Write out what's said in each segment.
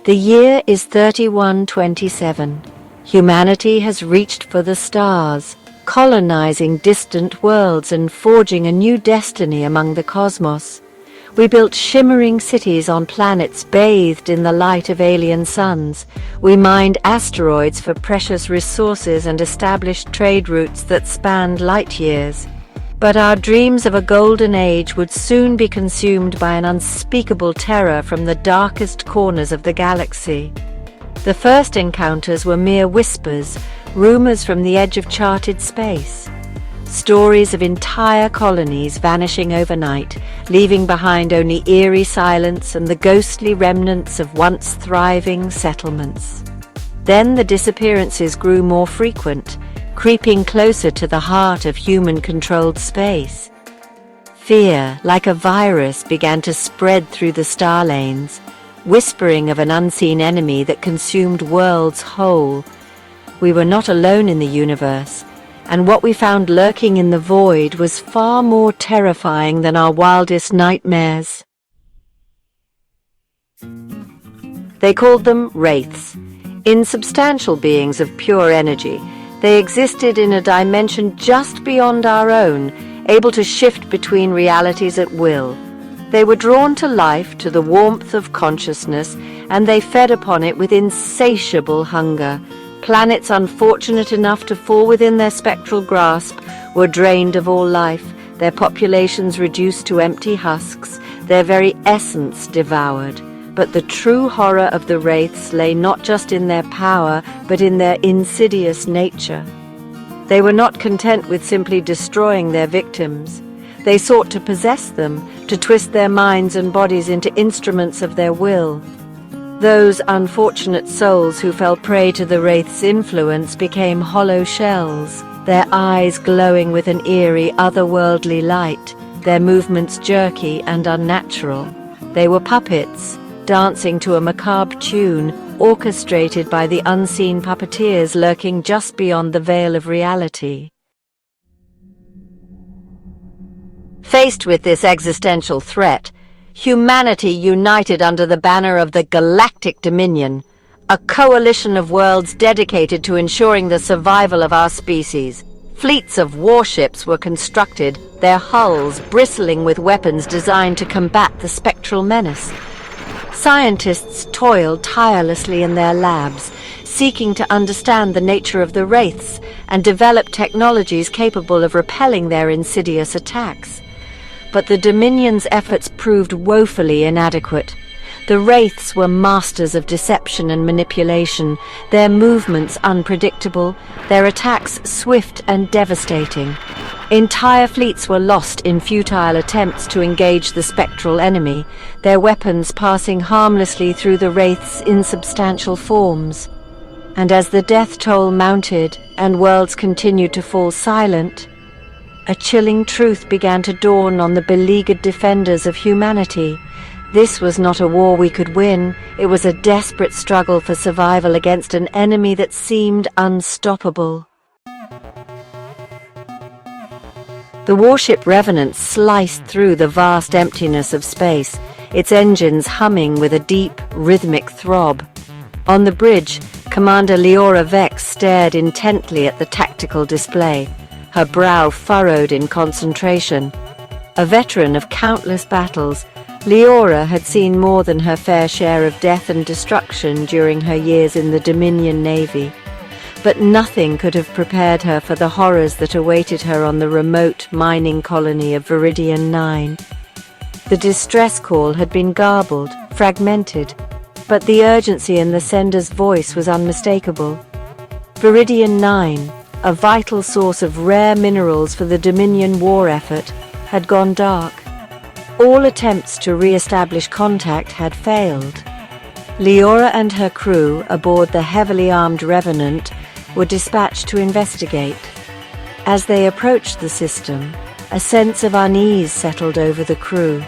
The year is 3127. Humanity has reached for the stars, colonizing distant worlds and forging a new destiny among the cosmos. We built shimmering cities on planets bathed in the light of alien suns. We mined asteroids for precious resources and established trade routes that spanned light years. But our dreams of a golden age would soon be consumed by an unspeakable terror from the darkest corners of the galaxy. The first encounters were mere whispers, rumors from the edge of charted space. Stories of entire colonies vanishing overnight, leaving behind only eerie silence and the ghostly remnants of once thriving settlements. Then the disappearances grew more frequent, creeping closer to the heart of human-controlled space. Fear, like a virus, began to spread through the star lanes, whispering of an unseen enemy that consumed worlds whole. We were not alone in the universe, and what we found lurking in the void was far more terrifying than our wildest nightmares. They called them Wraiths, insubstantial beings of pure energy. They existed in a dimension just beyond our own, able to shift between realities at will. They were drawn to life, to the warmth of consciousness, and they fed upon it with insatiable hunger. Planets unfortunate enough to fall within their spectral grasp were drained of all life, their populations reduced to empty husks, their very essence devoured. But the true horror of the Wraiths lay not just in their power, but in their insidious nature. They were not content with simply destroying their victims. They sought to possess them, to twist their minds and bodies into instruments of their will. Those unfortunate souls who fell prey to the Wraiths' influence became hollow shells, their eyes glowing with an eerie, otherworldly light, their movements jerky and unnatural. They were puppets, dancing to a macabre tune, orchestrated by the unseen puppeteers lurking just beyond the veil of reality. Faced with this existential threat, humanity united under the banner of the Galactic Dominion, a coalition of worlds dedicated to ensuring the survival of our species. Fleets of warships were constructed, their hulls bristling with weapons designed to combat the spectral menace. Scientists toiled tirelessly in their labs, seeking to understand the nature of the Wraiths and develop technologies capable of repelling their insidious attacks. But the Dominion's efforts proved woefully inadequate. The Wraiths were masters of deception and manipulation, their movements unpredictable, their attacks swift and devastating. Entire fleets were lost in futile attempts to engage the spectral enemy, their weapons passing harmlessly through the Wraiths' insubstantial forms. And as the death toll mounted and worlds continued to fall silent, a chilling truth began to dawn on the beleaguered defenders of humanity. This was not a war we could win. It was a desperate struggle for survival against an enemy that seemed unstoppable. The warship Revenant sliced through the vast emptiness of space, its engines humming with a deep, rhythmic throb. On the bridge, Commander Liora Vex stared intently at the tactical display, her brow furrowed in concentration. A veteran of countless battles, Liora had seen more than her fair share of death and destruction during her years in the Dominion Navy. But nothing could have prepared her for the horrors that awaited her on the remote mining colony of Viridian 9. The distress call had been garbled, fragmented, but the urgency in the sender's voice was unmistakable. Viridian 9, a vital source of rare minerals for the Dominion war effort, had gone dark. All attempts to re-establish contact had failed. Liora and her crew, aboard the heavily armed Revenant, were dispatched to investigate. As they approached the system, a sense of unease settled over the crew.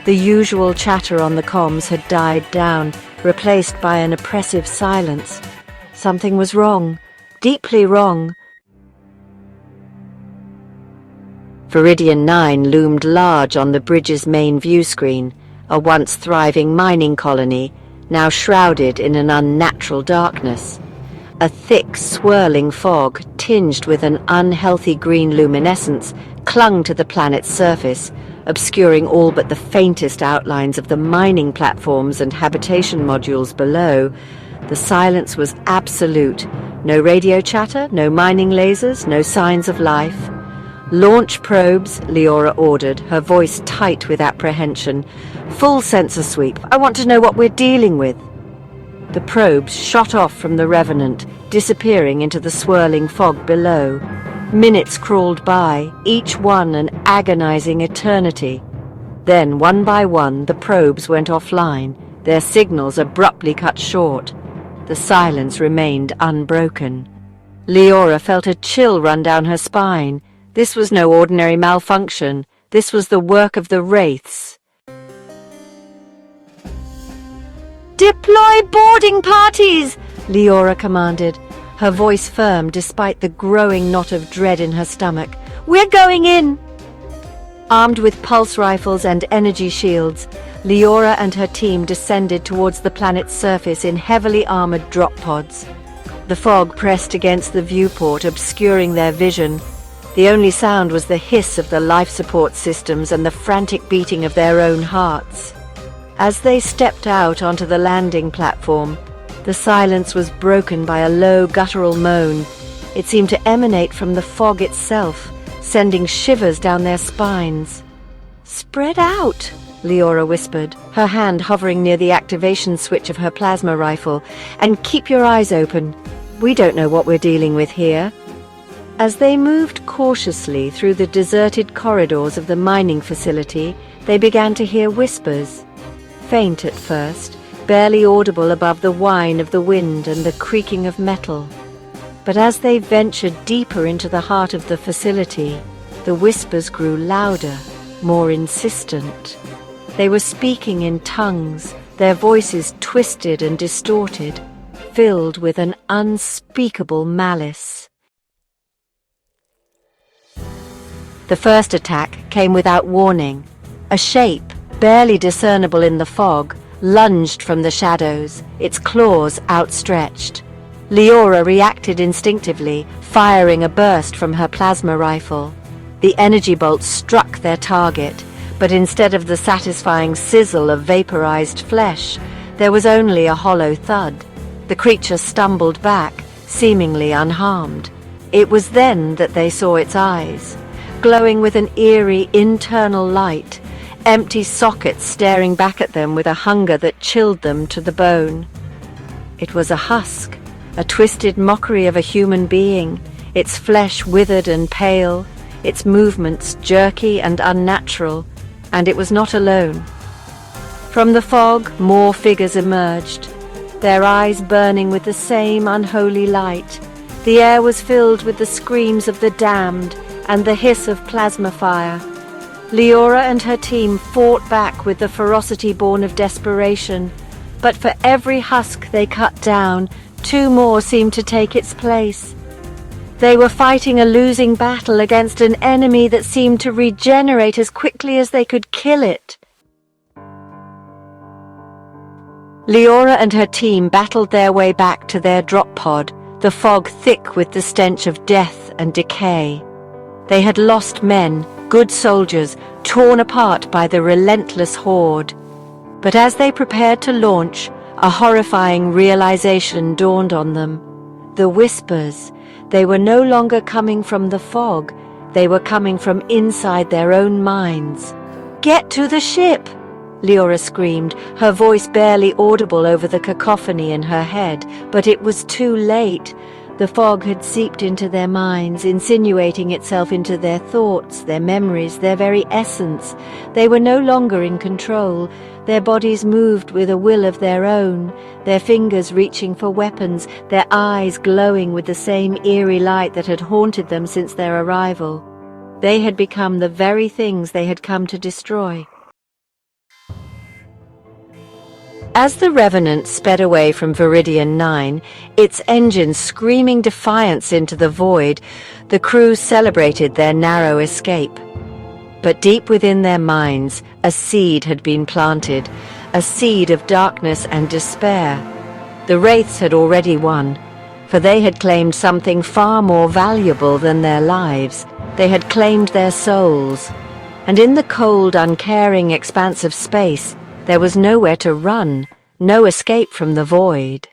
The usual chatter on the comms had died down, replaced by an oppressive silence. Something was wrong, deeply wrong. Viridian 9 loomed large on the bridge's main view screen, a once thriving mining colony, now shrouded in an unnatural darkness. A thick, swirling fog, tinged with an unhealthy green luminescence, clung to the planet's surface, obscuring all but the faintest outlines of the mining platforms and habitation modules below. The silence was absolute. No radio chatter, no mining lasers, no signs of life. "Launch probes," Liora ordered, her voice tight with apprehension. "Full sensor sweep. I want to know what we're dealing with." The probes shot off from the Revenant, disappearing into the swirling fog below. Minutes crawled by, each one an agonizing eternity. Then, one by one, the probes went offline, their signals abruptly cut short. The silence remained unbroken. Liora felt a chill run down her spine. This was no ordinary malfunction. This was the work of the Wraiths. "Deploy boarding parties!" Liora commanded, her voice firm despite the growing knot of dread in her stomach. "We're going in!" Armed with pulse rifles and energy shields, Liora and her team descended towards the planet's surface in heavily armored drop pods. The fog pressed against the viewport, obscuring their vision. The only sound was the hiss of the life support systems and the frantic beating of their own hearts. As they stepped out onto the landing platform, the silence was broken by a low guttural moan. It seemed to emanate from the fog itself, sending shivers down their spines. "Spread out," Liora whispered, her hand hovering near the activation switch of her plasma rifle. "And keep your eyes open. We don't know what we're dealing with here." As they moved cautiously through the deserted corridors of the mining facility, they began to hear whispers. Faint at first, barely audible above the whine of the wind and the creaking of metal. But as they ventured deeper into the heart of the facility, the whispers grew louder, more insistent. They were speaking in tongues, their voices twisted and distorted, filled with an unspeakable malice. The first attack came without warning. A shape, barely discernible in the fog, lunged from the shadows, its claws outstretched. Liora reacted instinctively, firing a burst from her plasma rifle. The energy bolt struck their target, but instead of the satisfying sizzle of vaporized flesh, there was only a hollow thud. The creature stumbled back, seemingly unharmed. It was then that they saw its eyes, glowing with an eerie internal light, empty sockets staring back at them with a hunger that chilled them to the bone. It was a husk, a twisted mockery of a human being, its flesh withered and pale, its movements jerky and unnatural, and it was not alone. From the fog, more figures emerged, their eyes burning with the same unholy light. The air was filled with the screams of the damned and the hiss of plasma fire. Liora and her team fought back with the ferocity born of desperation, but for every husk they cut down, two more seemed to take its place. They were fighting a losing battle against an enemy that seemed to regenerate as quickly as they could kill it. Liora and her team battled their way back to their drop pod, the fog thick with the stench of death and decay. They had lost men, good soldiers, torn apart by the relentless horde. But as they prepared to launch, a horrifying realization dawned on them. The whispers, they were no longer coming from the fog, they were coming from inside their own minds. "Get to the ship!" Liora screamed, her voice barely audible over the cacophony in her head, but it was too late. The fog had seeped into their minds, insinuating itself into their thoughts, their memories, their very essence. They were no longer in control. Their bodies moved with a will of their own, their fingers reaching for weapons, their eyes glowing with the same eerie light that had haunted them since their arrival. They had become the very things they had come to destroy. As the Revenant sped away from Viridian 9, its engines screaming defiance into the void, the crew celebrated their narrow escape. But deep within their minds, a seed had been planted, a seed of darkness and despair. The Wraiths had already won, for they had claimed something far more valuable than their lives. They had claimed their souls. And in the cold, uncaring expanse of space, there was nowhere to run, no escape from the void.